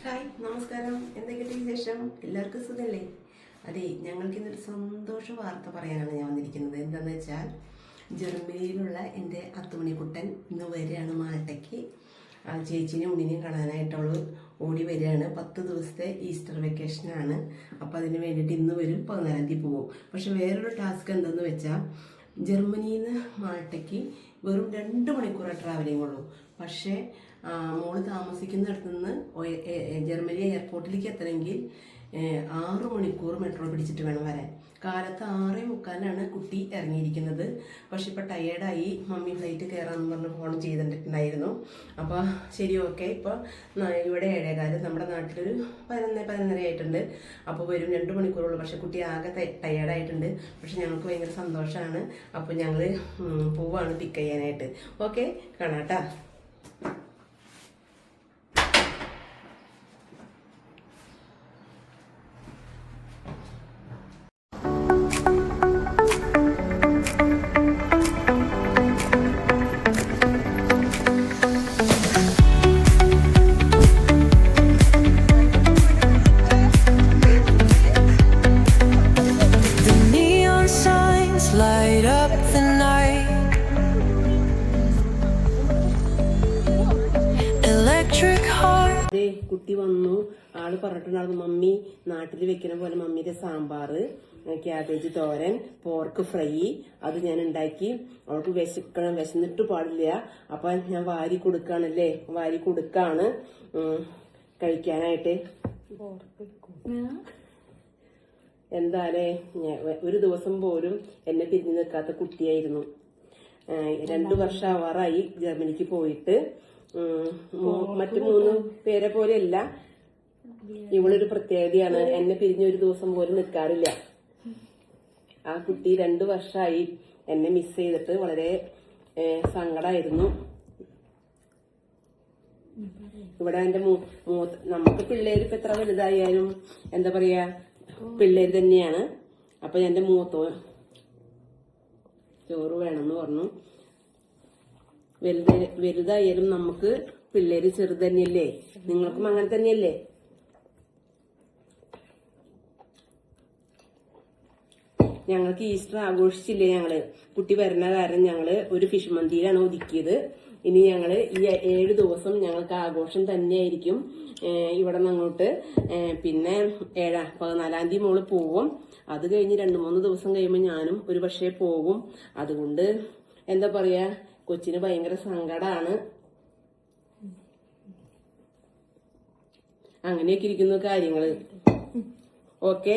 Hi, നമസ്കാരം. എന്തൊക്കെയുണ്ട് വിശേഷം? എല്ലാവർക്കും സുഖമല്ലേ? അതെ, ഞങ്ങൾക്ക് ഇന്നൊരു സന്തോഷ വാർത്ത പറയാനാണ് ഞാൻ വന്നിരിക്കുന്നത്. എന്താണെന്ന് വെച്ചാൽ, ജർമ്മനിയിലുള്ള എൻ്റെ അത്തുമണിക്കുട്ടൻ ഇന്ന് വരികയാണ് മാൾട്ടയ്ക്ക്. ചേച്ചീനെയും ഉണ്ണിനെയും കാണാനായിട്ടുള്ള ഓടി വരികയാണ്. 10 ദിവസത്തെ ഈസ്റ്റർ വെക്കേഷനാണ്. അപ്പോൾ അതിന് വേണ്ടിയിട്ട് ഇന്ന് വരും, 14-ാം തീയതി പോകും. പക്ഷെ വേറൊരു ടാസ്ക് എന്തെന്ന് വെച്ചാൽ, ജർമ്മനിയിൽ നിന്ന് മാൾട്ടയ്ക്ക് വെറും 2 മണിക്കൂറേ ട്രാവലിംഗ് ഉള്ളൂ. പക്ഷേ മോള് താമസിക്കുന്നിടത്തു നിന്ന് ജർമ്മനി എയർപോർട്ടിലേക്ക് എത്തണമെങ്കിൽ 6 മണിക്കൂർ മെട്രോ പിടിച്ചിട്ട് വേണം വരാൻ. കാലത്ത് 6:45 കുട്ടി ഇറങ്ങിയിരിക്കുന്നത്. പക്ഷെ ഇപ്പം ടയേർഡായി, മമ്മി ഫ്ലൈറ്റ് കയറാമെന്ന് പറഞ്ഞ് ഫോൺ ചെയ്തിട്ടുണ്ടായിരുന്നു. അപ്പോൾ ശരി, ഓക്കെ. ഇപ്പോൾ ഇവിടെ 7:15, നമ്മുടെ നാട്ടിലൊരു 11-11:30 ആയിട്ടുണ്ട്. അപ്പോൾ വരും, 2 മണിക്കൂറുള്ളൂ. പക്ഷെ കുട്ടി ആകെ ടയേർഡായിട്ടുണ്ട്. പക്ഷെ ഞങ്ങൾക്ക് ഭയങ്കര സന്തോഷമാണ്. അപ്പോൾ ഞങ്ങൾ പോവാണ് പിക്ക് ചെയ്യാനായിട്ട്. Okay, കാണാട്ടാ. Light up the night. Electric heart. കുട്ടി വന്നു. ആള് പറഞ്ഞിട്ടുണ്ടായിരുന്നു, മമ്മി നാട്ടിൽ വെക്കുന്ന പോലെ മമ്മിയുടെ സാമ്പാറ്, ക്യാബേജ് തോരൻ, പോർക്ക് ഫ്രൈ, അത് ഞാൻ ഉണ്ടാക്കി. അവൾക്ക് വിശന്നിട്ട് പാടില്ല. അപ്പൊ ഞാൻ വാരി കൊടുക്കാണ് കഴിക്കാനായിട്ട്. എന്താലേ, ഒരു ദിവസം പോലും എന്നെ പിരിഞ്ഞു നിൽക്കാത്ത കുട്ടിയായിരുന്നു. 2 വർഷം ആവാറായി ജർമ്മനിക്ക് പോയിട്ട്. മറ്റു 3 പേരെ പോലെയല്ല, ഇവളൊരു പ്രത്യേകതയാണ്. എന്നെ പിരിഞ്ഞ ഒരു ദിവസം പോലും നിൽക്കാറില്ല. ആ കുട്ടി 2 വർഷമായി എന്നെ മിസ് ചെയ്തിട്ട് വളരെ സങ്കടമായിരുന്നു. ഇവിടെ എന്റെ നമുക്ക് പിള്ളേര് ഇപ്പൊ എത്ര വലുതായാലും എന്താ പറയാ, പിള്ളേര് തന്നെയാണ്. അപ്പൊ എന്റെ മൂത്തോ ചോറ് വേണമെന്ന് പറഞ്ഞു. വലുതായാലും നമുക്ക് പിള്ളേര് ചെറുത് തന്നെയല്ലേ? നിങ്ങൾക്കും അങ്ങനെ തന്നെയല്ലേ? ഞങ്ങൾക്ക് ഈസ്റ്റർ ആഘോഷിച്ചില്ലേ. കുട്ടി വരുന്ന കാരണം ഞങ്ങള് ഒരു ഫിഷ് മന്തിയിലാണ് ഒതുക്കിയത്. ഇനി ഞങ്ങള് ഈ 7 ദിവസം ഞങ്ങൾക്ക് ആഘോഷം തന്നെയായിരിക്കും ഇവിടെ നിന്നങ്ങോട്ട്. പിന്നെ 14-ാം തീയതി മോള് പോവും. അത് കഴിഞ്ഞ് 2-3 ദിവസം കഴിയുമ്പോൾ ഞാനും ഒരു പക്ഷേ പോകും. അതുകൊണ്ട് എന്താ പറയാ, കൊച്ചിന് ഭയങ്കര സങ്കടമാണ്. അങ്ങനെയൊക്കെ ഇരിക്കുന്നു കാര്യങ്ങള്. ഓക്കെ.